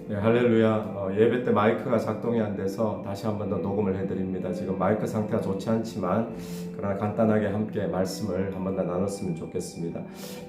네, 할렐루야. 예배 때 마이크가 작동이 안 돼서 다시 한 번 더 녹음을 해드립니다. 지금 마이크 상태가 좋지 않지만 그러나 간단하게 함께 말씀을 한 번 더 나눴으면 좋겠습니다.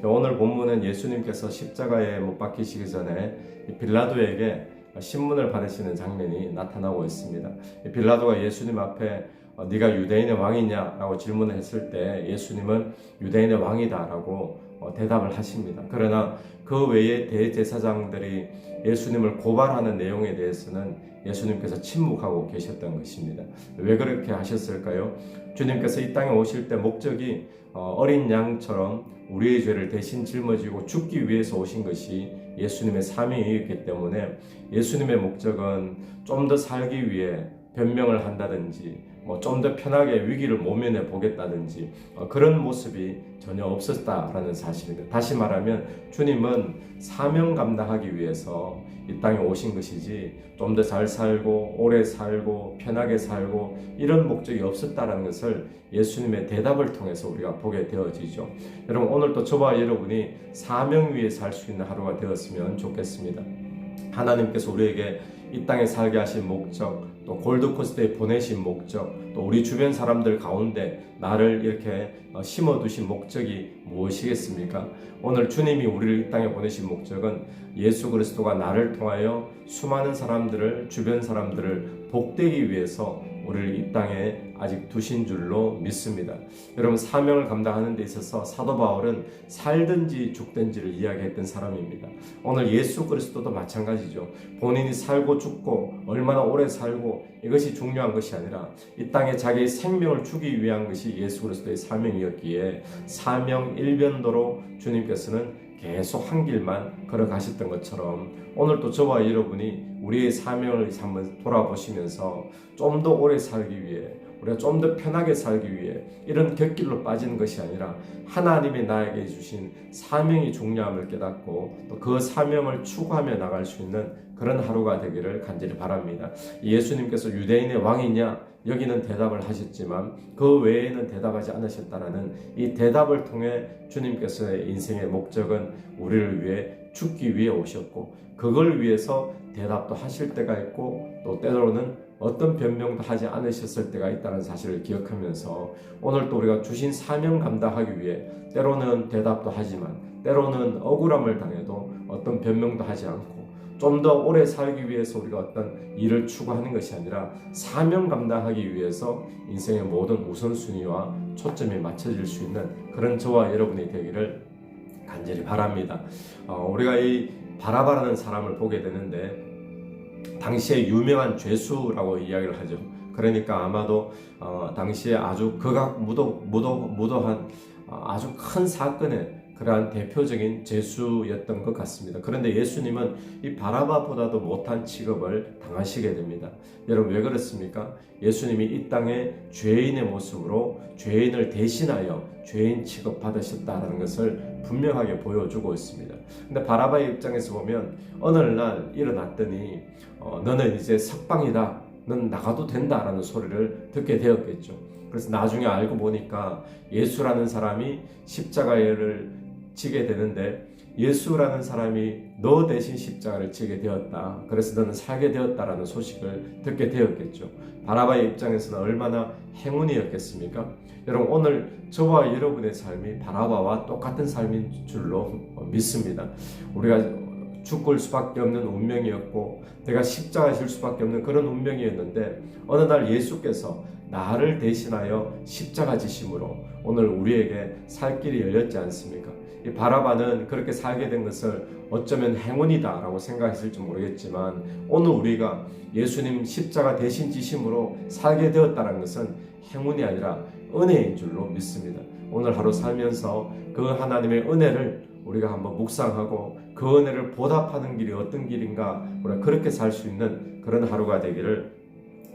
오늘 본문은 예수님께서 십자가에 못 박히시기 전에 빌라도에게 신문을 받으시는 장면이 나타나고 있습니다. 빌라도가 예수님 앞에 네가 유대인의 왕이냐? 라고 질문을 했을 때 예수님은 유대인의 왕이다 라고 대답을 하십니다. 그러나 그 외에 대제사장들이 예수님을 고발하는 내용에 대해서는 예수님께서 침묵하고 계셨던 것입니다. 왜 그렇게 하셨을까요? 주님께서 이 땅에 오실 때 목적이 어린 양처럼 우리의 죄를 대신 짊어지고 죽기 위해서 오신 것이 예수님의 사명이었기 때문에 예수님의 목적은 좀 더 살기 위해 변명을 한다든지 좀 더 편하게 위기를 모면해 보겠다든지 그런 모습이 전혀 없었다라는 사실입니다. 다시 말하면 주님은 사명 감당하기 위해서 이 땅에 오신 것이지 좀 더 잘 살고 오래 살고 편하게 살고 이런 목적이 없었다라는 것을 예수님의 대답을 통해서 우리가 보게 되어지죠. 여러분, 오늘도 저와 여러분이 사명 위에 살 수 있는 하루가 되었으면 좋겠습니다. 하나님께서 우리에게 이 땅에 살게 하신 목적, 또 골드코스트에 보내신 목적, 또 우리 주변 사람들 가운데 나를 이렇게 심어두신 목적이 무엇이겠습니까? 오늘 주님이 우리를 이 땅에 보내신 목적은 예수 그리스도가 나를 통하여 수많은 사람들을, 주변 사람들을 복되기 위해서 우리를 이 땅에 아직 두신 줄로 믿습니다. 여러분, 사명을 감당하는 데 있어서 사도 바울은 살든지 죽든지를 이야기했던 사람입니다. 오늘 예수 그리스도도 마찬가지죠. 본인이 살고 죽고 얼마나 오래 살고 이것이 중요한 것이 아니라 이 땅에 자기의 생명을 주기 위한 것이 예수 그리스도의 사명이었기에 사명 일변도로 주님께서는 계속 한 길만 걸어가셨던 것처럼 오늘도 저와 여러분이 우리의 사명을 한번 돌아보시면서 좀 더 오래 살기 위해, 우리가 좀 더 편하게 살기 위해 이런 곁길로 빠지는 것이 아니라 하나님이 나에게 주신 사명이 중요함을 깨닫고 또 그 사명을 추구하며 나갈 수 있는 그런 하루가 되기를 간절히 바랍니다. 예수님께서 유대인의 왕이냐? 여기는 대답을 하셨지만 그 외에는 대답하지 않으셨다라는 이 대답을 통해 주님께서의 인생의 목적은 우리를 위해 죽기 위해 오셨고 그걸 위해서 대답도 하실 때가 있고 또 때로는 어떤 변명도 하지 않으셨을 때가 있다는 사실을 기억하면서 오늘 또 우리가 주신 사명 감당하기 위해 때로는 대답도 하지만 때로는 억울함을 당해도 어떤 변명도 하지 않고 좀 더 오래 살기 위해서 우리가 어떤 일을 추구하는 것이 아니라 사명 감당하기 위해서 인생의 모든 우선순위와 초점이 맞춰질 수 있는 그런 저와 여러분이 되기를 간절히 바랍니다. 우리가 이 바라바라는 사람을 보게 되는데 당시에 유명한 죄수라고 이야기를 하죠. 그러니까 아마도 당시에 아주 극악무도한 아주 큰 사건의 그러한 대표적인 죄수였던 것 같습니다. 그런데 예수님은 이 바라바보다도 못한 취급을 당하시게 됩니다. 여러분, 왜 그렇습니까? 예수님이 이 땅에 죄인의 모습으로 죄인을 대신하여 죄인 취급받으셨다는 것을 분명하게 보여주고 있습니다. 근데 바라바의 입장에서 보면 어느 날 일어났더니 너는 이제 석방이다, 넌 나가도 된다라는 소리를 듣게 되었겠죠. 그래서 나중에 알고 보니까 예수라는 사람이 십자가를 지게 되는데 예수라는 사람이 너 대신 십자가를 지게 되었다. 그래서 너는 살게 되었다라는 소식을 듣게 되었겠죠. 바라바의 입장에서는 얼마나 행운이었겠습니까? 여러분, 오늘 저와 여러분의 삶이 바라바와 똑같은 삶인 줄로 믿습니다. 우리가 죽을 수밖에 없는 운명이었고 내가 십자가 질 수밖에 없는 그런 운명이었는데 어느 날 예수께서 나를 대신하여 십자가 지심으로 오늘 우리에게 살 길이 열렸지 않습니까? 이 바라바는 그렇게 살게 된 것을 어쩌면 행운이다 라고 생각했을지 모르겠지만 오늘 우리가 예수님 십자가 대신 지심으로 살게 되었다는 것은 행운이 아니라 은혜인 줄로 믿습니다. 오늘 하루 살면서 그 하나님의 은혜를 우리가 한번 묵상하고 그 은혜를 보답하는 길이 어떤 길인가 우리가 그렇게 살 수 있는 그런 하루가 되기를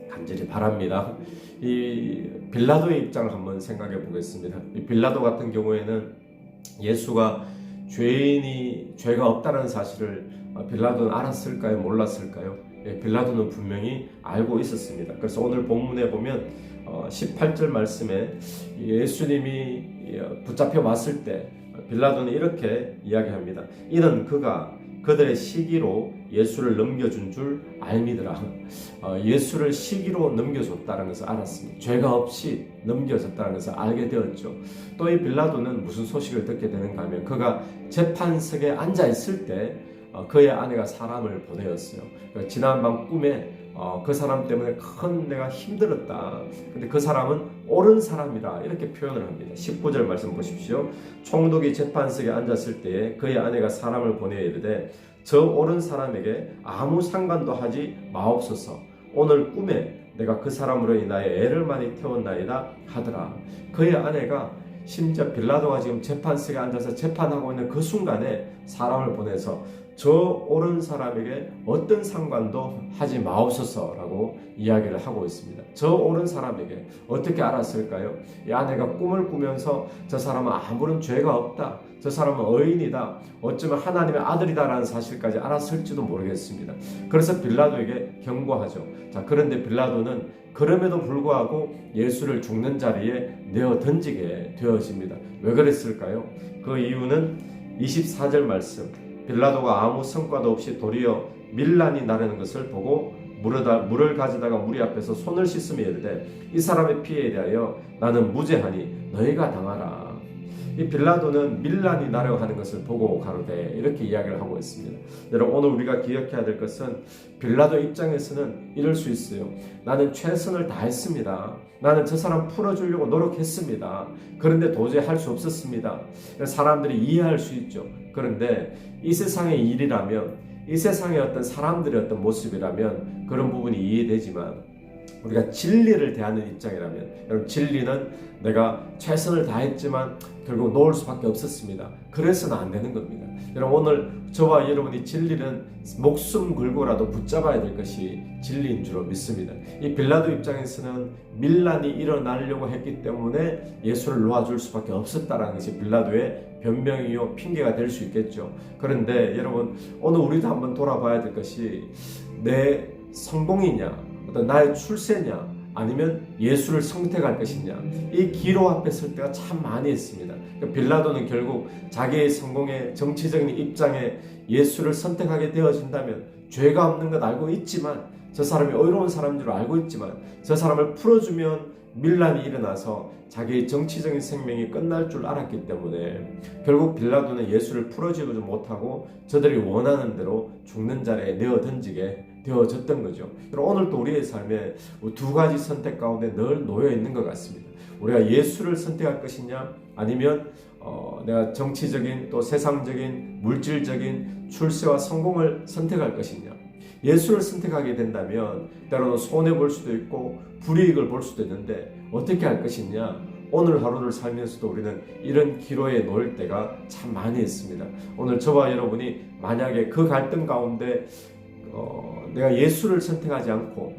간절히 바랍니다. 이 빌라도의 입장을 한번 생각해 보겠습니다. 이 빌라도 같은 경우에는 예수가 죄가 없다는 사실을 빌라도는 알았을까요? 몰랐을까요? 빌라도는 분명히 알고 있었습니다. 그래서 오늘 본문에 보면 18절 말씀에 예수님이 붙잡혀 왔을 때 빌라도는 이렇게 이야기합니다. 이는 그가 그들의 시기로 예수를 넘겨준 줄 알미더라. 예수를 시기로 넘겨줬다는 것을 알았습니다. 죄가 없이 넘겨졌다는 것을 알게 되었죠. 또 이 빌라도는 무슨 소식을 듣게 되는가 하면 그가 재판석에 앉아 있을 때 그의 아내가 사람을 보내었어요. 지난밤 꿈에 그 사람 때문에 큰 내가 힘들었다. 근데 그 사람은 옳은 사람이다. 이렇게 표현을 합니다. 19절 말씀 보십시오. 총독이 재판석에 앉았을 때에 그의 아내가 사람을 보내어 이르되 저 옳은 사람에게 아무 상관도 하지 마옵소서. 오늘 꿈에 내가 그 사람으로 인하여 애를 많이 태웠나이다 하더라. 그의 아내가 심지어 빌라도가 지금 재판석에 앉아서 재판하고 있는 그 순간에 사람을 보내서 저 옳은 사람에게 어떤 상관도 하지 마옵소서라고 이야기를 하고 있습니다. 저 옳은 사람에게 어떻게 알았을까요? 이 아내가 꿈을 꾸면서 저 사람은 아무런 죄가 없다. 저 사람은 의인이다. 어쩌면 하나님의 아들이다라는 사실까지 알았을지도 모르겠습니다. 그래서 빌라도에게 경고하죠. 자, 그런데 빌라도는 그럼에도 불구하고 예수를 죽는 자리에 내어 던지게 되어집니다. 왜 그랬을까요? 그 이유는 24절 말씀. 빌라도가 아무 성과도 없이 도리어 밀란이 나르는 것을 보고 물을 가져다가 무리 앞에서 손을 씻으며 이르되 이 사람의 피에 대하여 나는 무죄하니 너희가 당하라. 이 빌라도는 밀란이 나려 하는 것을 보고 가로되 이렇게 이야기를 하고 있습니다. 여러분, 오늘 우리가 기억해야 될 것은 빌라도 입장에서는 이럴 수 있어요. 나는 최선을 다했습니다. 나는 저 사람 풀어주려고 노력했습니다. 그런데 도저히 할 수 없었습니다. 사람들이 이해할 수 있죠. 그런데 이 세상의 일이라면, 이 세상의 어떤 사람들의 어떤 모습이라면 그런 부분이 이해되지만 우리가 진리를 대하는 입장이라면, 여러분, 진리는 내가 최선을 다했지만 결국 놓을 수밖에 없었습니다. 그래서는 안 되는 겁니다. 여러분, 오늘 저와 여러분이 진리는 목숨 걸고라도 붙잡아야 될 것이 진리인 줄 믿습니다. 이 빌라도 입장에서는 밀란이 일어나려고 했기 때문에 예수를 놓아줄 수밖에 없었다는 것이 빌라도의 변명이요 핑계가 될 수 있겠죠. 그런데 여러분, 오늘 우리도 한번 돌아봐야 될 것이 내 성공이냐, 어떤 나의 출세냐, 아니면 예수를 선택할 것이냐, 이 기로 앞에 설 때가 참 많이 있습니다. 빌라도는 결국 자기의 성공의 정치적인 입장에 예수를 선택하게 되어진다면 죄가 없는 것 알고 있지만, 저 사람이 의로운 사람인 줄 알고 있지만 저 사람을 풀어주면 밀란이 일어나서 자기의 정치적인 생명이 끝날 줄 알았기 때문에 결국 빌라도는 예수를 풀어주지 못하고 저들이 원하는 대로 죽는 자리에 내어 던지게 되어졌던 거죠. 오늘도 우리의 삶에 두 가지 선택 가운데 늘 놓여 있는 것 같습니다. 우리가 예수를 선택할 것이냐, 아니면 내가 정치적인 또 세상적인 물질적인 출세와 성공을 선택할 것이냐. 예수를 선택하게 된다면 때로는 손해볼 수도 있고 불이익을 볼 수도 있는데 어떻게 할 것이냐. 오늘 하루를 살면서도 우리는 이런 기로에 놓일 때가 참 많이 있습니다. 오늘 저와 여러분이 만약에 그 갈등 가운데 내가 예수를 선택하지 않고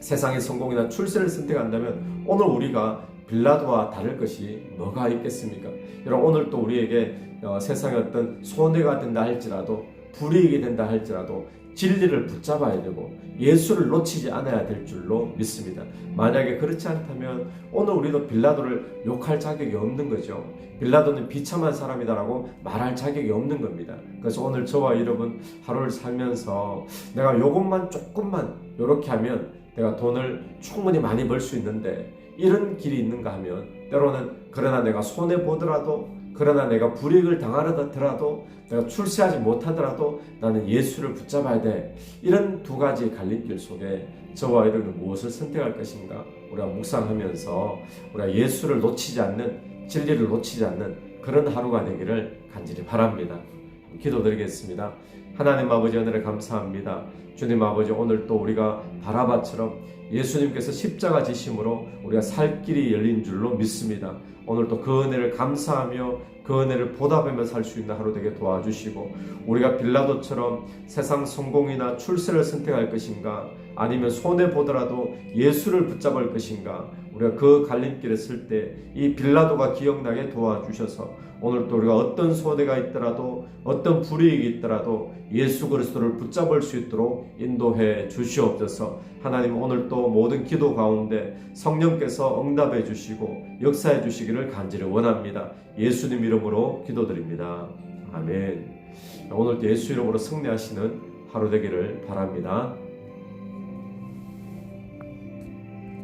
세상의 성공이나 출세를 선택한다면 오늘 우리가 빌라도와 다를 것이 뭐가 있겠습니까? 여러분, 오늘 또 우리에게 세상의 어떤 손해가 된다 할지라도, 불이익이 된다 할지라도 진리를 붙잡아야 되고 예수를 놓치지 않아야 될 줄로 믿습니다. 만약에 그렇지 않다면 오늘 우리도 빌라도를 욕할 자격이 없는 거죠. 빌라도는 비참한 사람이다라고 말할 자격이 없는 겁니다. 그래서 오늘 저와 여러분 하루를 살면서 내가 요것만 조금만 이렇게 하면 내가 돈을 충분히 많이 벌 수 있는데 이런 길이 있는가 하면 때로는 그러나 내가 손해보더라도, 그러나 내가 불이익을 당하더라도, 내가 출세하지 못하더라도 나는 예수를 붙잡아야 돼. 이런 두 가지 갈림길 속에 저와 여러분은 무엇을 선택할 것인가, 우리가 묵상하면서 우리가 예수를 놓치지 않는, 진리를 놓치지 않는 그런 하루가 되기를 간절히 바랍니다. 기도드리겠습니다. 하나님 아버지, 은혜를 감사합니다. 주님 아버지, 오늘 또 우리가 바라바처럼 예수님께서 십자가 지심으로 우리가 살 길이 열린 줄로 믿습니다. 오늘 또 그 은혜를 감사하며 그 은혜를 보답하며 살 수 있는 하루 되게 도와주시고, 우리가 빌라도처럼 세상 성공이나 출세를 선택할 것인가, 아니면 손해보더라도 예수를 붙잡을 것인가, 우리가 그 갈림길에 설 때 이 빌라도가 기억나게 도와주셔서 오늘 또 우리가 어떤 손해가 있더라도, 어떤 불이익이 있더라도 예수 그리스도를 붙잡을 수 있도록 인도해 주시옵소서. 하나님, 오늘 또 모든 기도 가운데 성령께서 응답해 주시고 역사해 주시기를 간절히 원합니다. 예수님 이름으로 기도드립니다. 아멘. 오늘도 예수 이름으로 승리하시는 하루 되기를 바랍니다.